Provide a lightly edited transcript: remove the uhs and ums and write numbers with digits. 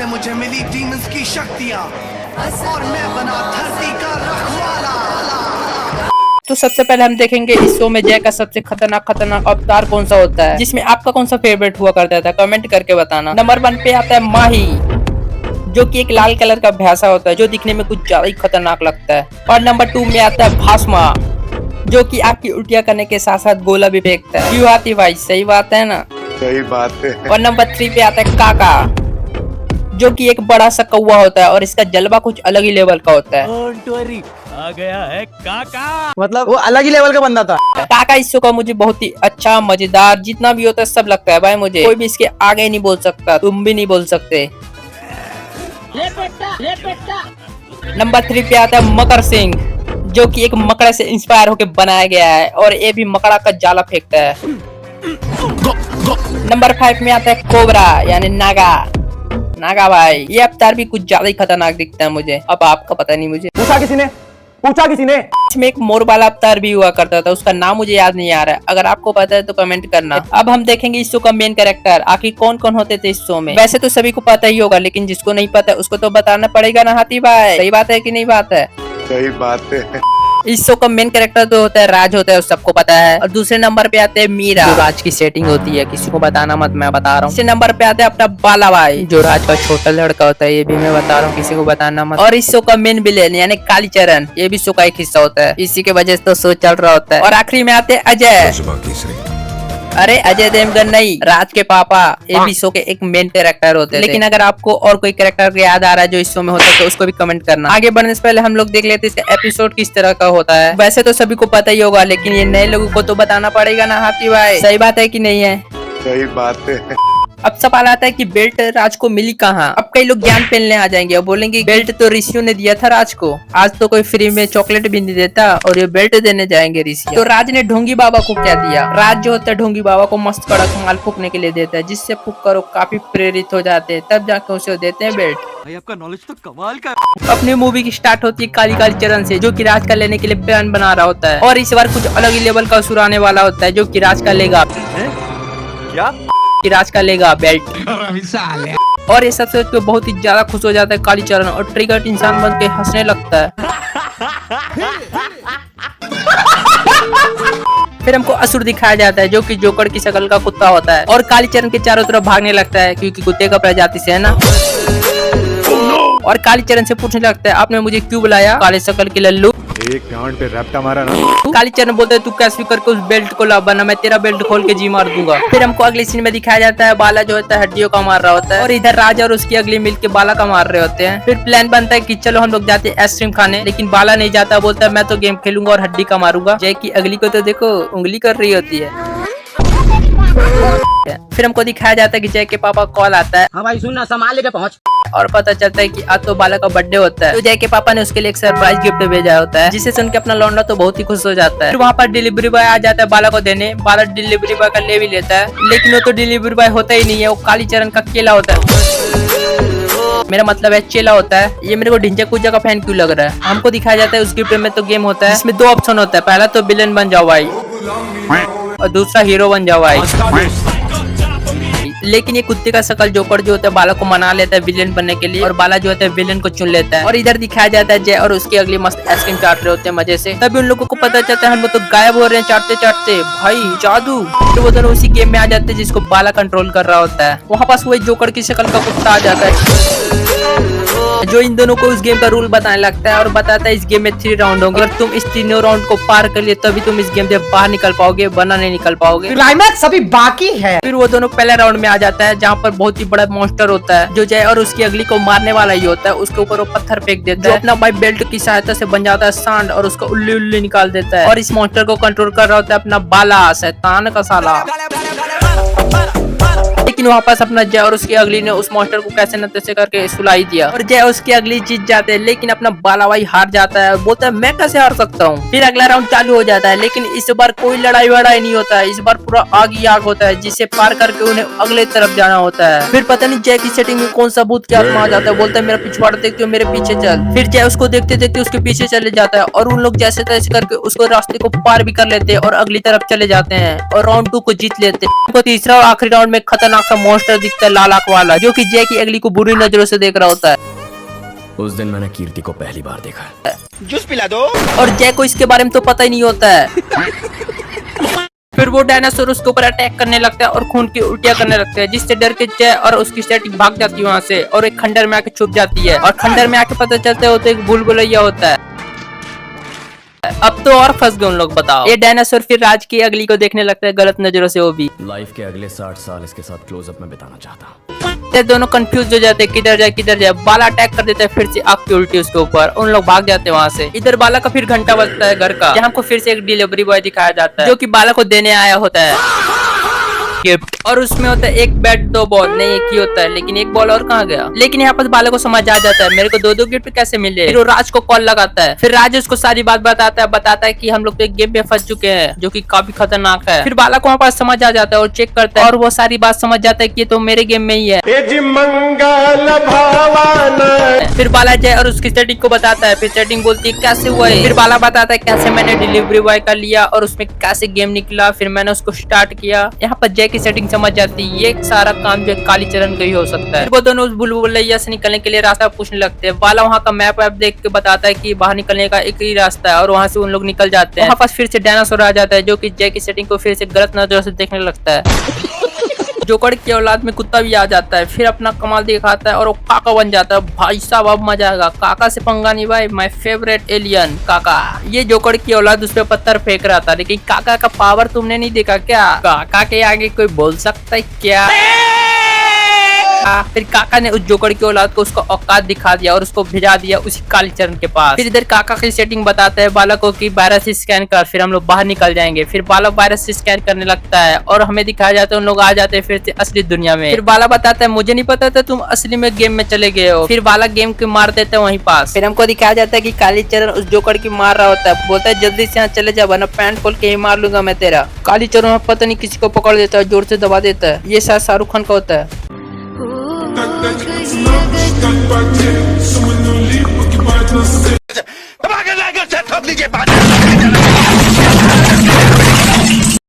से मुझे मिली डीमंस की शक्तियाँ और मैं बना धरती का रखवाला। तो सबसे पहले हम देखेंगे इस शो में जय का सबसे खतरनाक अवतार कौन सा होता है, जिसमें आपका कौन सा फेवरेट हुआ करता था, कमेंट करके बताना। नंबर 1 पे आता है माही, जो कि एक लाल कलर का भैंसा होता है जो दिखने में कुछ ज्यादा ही खतरनाक लगता है। और नंबर 2 में आता है भास्मा, जो कि आपकी उल्टियां करने के साथ साथ गोला भी फेंकता है। क्यों आती भाई, सही बात है ना? सही बात है। और नंबर 3 पे आता है काका, जो कि एक बड़ा सा कौवा होता है और इसका जलवा कुछ अलग ही लेवल का होता है। आ गया है काका, मतलब वो अलग ही लेवल का बंदा था। काका इस शो का मुझे बहुत ही अच्छा मजेदार जितना भी होता है सब लगता है भाई मुझे। कोई भी इसके आगे नहीं बोल सकता, तुम भी नहीं बोल सकते। नंबर 3 पे आता है मकर सिंह, जो कि एक मकड़ा से इंस्पायर होकर बनाया गया है और ये भी मकड़ा का जाला फेंकता है। नंबर 5 में आता है कोबरा यानी नागा भाई। ये अवतार भी कुछ ज्यादा ही खतरनाक दिखता है मुझे, अब आपका पता नहीं मुझे। पूछा किसी ने इसमें एक मोर वाला अवतार भी हुआ करता था, उसका नाम मुझे याद नहीं आ रहा है, अगर आपको पता है तो कमेंट करना। अब हम देखेंगे इस शो का मेन कैरेक्टर आखिर कौन कौन होते थे इस शो में। वैसे तो सभी को पता ही होगा, लेकिन जिसको नहीं पता उसको तो बताना पड़ेगा ना हाथी भाई। सही बात है कि नहीं बात है? सही बात है। इस शो का मेन कैरेक्टर तो होता है राज होता है, सबको पता है। और दूसरे नंबर पे आते हैं मीरा, जो राज की सेटिंग होती है, किसी को बताना मत, मैं बता रहा हूँ। तीसरे नंबर पे आता है अपना बाला भाई, जो राज का छोटा लड़का होता है, ये भी मैं बता रहा हूँ, किसी को बताना मत। और इस शो का मेन विलेन यानी कालीचरण, ये भी शो का एक हिस्सा होता है, इसी के वजह से तो शो चल रहा होता है। और आखिरी में आते हैं अजय, अरे अजय देवगन नहीं, राज के पापा, ये भी शो के एक मेन कैरेक्टर होते हैं। लेकिन अगर आपको और कोई कैरेक्टर याद आ रहा है जो इस शो में होता है तो उसको भी कमेंट करना। आगे बढ़ने से पहले हम लोग देख लेते हैं इसका एपिसोड किस तरह का होता है। वैसे तो सभी को पता ही होगा, लेकिन ये नए लोगों को तो बताना पड़ेगा ना हाथी भाई। सही बात है कि नहीं है? सही बात है। अब सवाल आता है कि बेल्ट राज को मिली कहाँ। अब कई लोग ज्ञान पहनने आ जाएंगे और बोलेंगे बेल्ट तो ऋषियों ने दिया था राज को, आज तो कोई फ्री में चॉकलेट भी नहीं देता और ये बेल्ट देने जाएंगे ऋषि। तो राज ने ढोंगी बाबा को क्या दिया? राज जो होता है ढोंगी बाबा को मस्त कड़क माल फूकने के लिए देता है, जिससे फूक कर वो काफी प्रेरित हो जाते हैं, तब जाके उसे देते हैं बेल्ट। भाई आपका नॉलेज तो कमाल का। अपनी मूवी की स्टार्ट होती है काली चरण से, जो कि राज का लेने के लिए प्लान बना रहा होता है। और इस बार कुछ अलग ही लेवल का असुर आने वाला होता है, जो कि राज का लेगा क्या? राज का लेगा बेल्ट। और ये सब सोच के बहुत ही ज्यादा खुश हो जाता है कालीचरण और ट्रिगर्ड इंसान बन के हंसने लगता है। फिर हमको असुर दिखाया जाता है, जो कि जोकर की शक्ल का कुत्ता होता है और कालीचरण के चारों तरफ भागने लगता है, क्योंकि कुत्ते का प्रजाति से है ना। और कालीचरण से पूछने लगता है आपने मुझे क्यों बुलाया काले शक्ल के लल्लू। एक गांड पे रैप्टा मारा ना। कालीचरण बोलते है तू कैसे भी करके उस बेल्ट को ला, वरना मैं तेरा बेल्ट खोल के जी मार दूंगा। फिर हमको अगले सीन में दिखाया जाता है बाला जो होता है हड्डियों का मार रहा होता है और इधर राजा और उसकी अगली मिलके बाला का मार रहे होते हैं। फिर प्लान बनता है कि चलो हम लोग जाते हैं आइसक्रीम खाने, लेकिन बाला नहीं जाता, बोलता है मैं तो गेम खेलूंगा और हड्डी का मारूंगा। जय की अगली को तो देखो उंगली कर रही होती है। फिर हमको दिखाया जाता है कि जय के पापा कॉल आता है, हाँ भाई सुनना, संभाल लेके पहुँच। और पता चलता है कि आज तो बाला का बर्थडे होता है। तो जय के पापा ने उसके लिए एक सरप्राइज गिफ्ट भेजा होता है, जिसे सुन के अपना लौंडा तो बहुत ही खुश हो जाता है। फिर वहाँ पर डिलीवरी बॉय आ जाता है बाला को देने। बाला डिलीवरी बॉय का ले भी लेता है, लेकिन वो तो डिलीवरी बॉय होता ही नहीं है, वो कालीचरण का केला होता है, मेरा मतलब है चेला होता है। ये मेरे को ढिंचा कुजा का फैन क्यों लग रहा है। हमको दिखाया जाता है उस गिफ्ट में तो गेम होता है, जिसमें 2 ऑप्शन होता है, पहला तो विलेन बन जाओ भाई और दूसरा हीरो बन जाओ भाई। लेकिन ये कुत्ते का शकल जोकर जो होता है बाला को मना लेता है विलेन बनने के लिए, और बाला जो होता है विलेन को चुन लेता है। और इधर दिखाया जाता है जय और उसकी अगली मस्त आइसक्रीम चाट रहे होते हैं मजे से। तभी उन लोगों को पता चलता है हम लोग तो गायब हो रहे हैं चाटते भाई जादू। तो वो दोनों उसी गेम में आ जाते हैं जिसको बाला कंट्रोल कर रहा होता है। वहाँ पास वही जोकर की शक्ल का कुत्ता आ जाता है, जो इन दोनों को उस गेम का रूल बताने लगता है और बताता है इस गेम में 3 राउंड होंगे, अगर तुम इस तीनों राउंड को पार कर लिए तभी तुम इस गेम से बाहर निकल पाओगे, वरना नहीं निकल पाओगे। क्लाइमैक्स अभी बाकी है। फिर वो दोनों पहले राउंड में आ जाता है, जहाँ पर बहुत ही बड़ा मॉन्स्टर होता है, जो जय और उसकी अगली को मारने वाला ही होता है। उसके ऊपर वो पत्थर फेंक देता है, जो अपना भाई बेल्ट की सहायता से बन जाता है सांड और उसको उल्ली निकाल देता है। और इस मॉन्स्टर को कंट्रोल कर रहा होता है अपना बाला, शैतान का साला। लेकिन वापस अपना जय और उसकी अगली ने उस मॉन्स्टर को कैसे न तैसे करके सुलाई दिया और जय उसकी अगली जीत जाते हैं। लेकिन अपना बाला भाई हार जाता है और बोलता है मैं कैसे हार सकता हूँ। फिर अगला राउंड चालू हो जाता है, लेकिन इस बार कोई लड़ाई वड़ाई नहीं होता है, इस बार पूरा आग ही आग होता है, जिसे पार करके उन्हें अगले तरफ जाना होता है। फिर पता नहीं जय की सेटिंग में कौन सा भूत क्या आत्मा आ जाता है, बोलता है मेरा पिछवाड़ा देखते हो मेरे पीछे चल। फिर जय उसको देखते देखते उसके पीछे चले जाता है और उन लोग जैसे तैसे करके उसको रास्ते को पार भी कर लेते हैं और अगली तरफ चले जाते हैं और राउंड 2 को जीत लेते हैं। तीसरा और आखिरी राउंड में खतरनाक खतरनाक सा मॉन्स्टर दिखता है लाल आंख वाला, जो कि जय की अगली को बुरी नजरों से देख रहा होता है। उस दिन मैंने कीर्ति को पहली बार देखा। जूस पिला दो। और जय को इसके बारे में तो पता ही नहीं होता है। फिर वो डायनासोर उसके ऊपर अटैक करने लगता है और खून की उल्टियां करने लगता है, जिससे डर के जय और उसकी स्टैटिक भाग जाती है वहाँ से और एक खंडर में आके छुप जाती है। और खंडर में आके पता चलता है वो तो एक भूलभुलैया होता है। अब तो और फंस गए उन लोग। बताओ, ये डायनासोर फिर राज की अगली को देखने लगता है गलत नजरों से। वो भी लाइफ के अगले 60 साल इसके साथ क्लोजअप में बिताना चाहता हूँ। ये दोनों कंफ्यूज हो जाते हैं, किधर जाए। बाला अटैक कर देता है फिर से आग की उल्टी उसके ऊपर। उन लोग भाग जाते हैं वहाँ से। इधर बाला का फिर घंटा बजता है घर का, जहाँ को फिर से एक डिलीवरी बॉय दिखाया जाता है, जो कि बाला को देने आया होता है गिफ्ट। और उसमें होता है एक बैट 2 बॉल, नहीं एक ही होता है, लेकिन एक बॉल और कहाँ गया। लेकिन यहाँ पर बाला को समझ आ जाता है मेरे को 2-2 गिफ्ट कैसे मिले। फिर वो राज को कॉल लगाता है। फिर राज उसको सारी बात बताता है कि हम लोग तो एक गेम में फंस चुके हैं, जो कि काफी खतरनाक है। फिर बाला को वहाँ पर समझ आ जाता है और चेक करता है, और वो सारी बात समझ जाता है कि ये तो मेरे गेम में ही है। फिर बाला जय और उसकी सेटिंग को बताता है। फिर सेटिंग बोलती है कैसे हुआ है। फिर बाला बताता है कैसे मैंने डिलीवरी बॉय का लिया और उसमें कैसे गेम निकला। फिर मैंने उसको स्टार्ट किया। यहाँ पर जय की सेटिंग समझ जाती है ये सारा काम जो कालीचरण का ही हो सकता है। फिर वो दोनों उस बुलबुलैया से निकलने के लिए रास्ता पूछने लगते हैं। बाला वहाँ का मैप वैप देख के बताता है कि बाहर निकलने का एक ही रास्ता है, और वहाँ से उन लोग निकल जाते हैं। वहाँ पास फिर से डायनासोर आ जाता है, जो कि जय की सेटिंग को फिर से गलत नजरों से देखने लगता है। जोकर की औलाद में कुत्ता भी आ जाता है, फिर अपना कमाल दिखाता है और वो काका बन जाता है। भाई साहब अब मजा आएगा, काका से पंगा नहीं भाई, माय फेवरेट एलियन काका। ये जोकर की औलाद उस पे पत्थर फेंक रहा था, लेकिन काका का पावर तुमने नहीं देखा क्या? काका के आगे कोई बोल सकता है क्या? फिर काका ने उस जोकर की औलाद को उसका औकात दिखा दिया और उसको भेजा दिया उसी कालीचरण के पास। फिर इधर काका की सेटिंग बताता है बाला को कि वायरस स्कैन कर, फिर हम लोग बाहर निकल जाएंगे। फिर बाला वायरस स्कैन करने लगता है और हमें दिखाया जाता है उन लोग आ जाते हैं फिर से असली दुनिया में। फिर बाला बताता है मुझे नहीं पता था तुम असली में गेम में चले गए हो। फिर बाला गेम को मार देता है वहीं पास। फिर हमको दिखाया जाता है कि कालीचरण उस जोकर की मार रहा होता है, बोलता है जल्दी से यहाँ चले जा वरना पैंट खोल के ही मार लूंगा मैं तेरा। कालीचरण पता नहीं किसी को पकड़ देता है, जोर से दबा देता है। ये शायद शाहरुख खान का होता है। दबा के लाकर से ठोक लीजिए।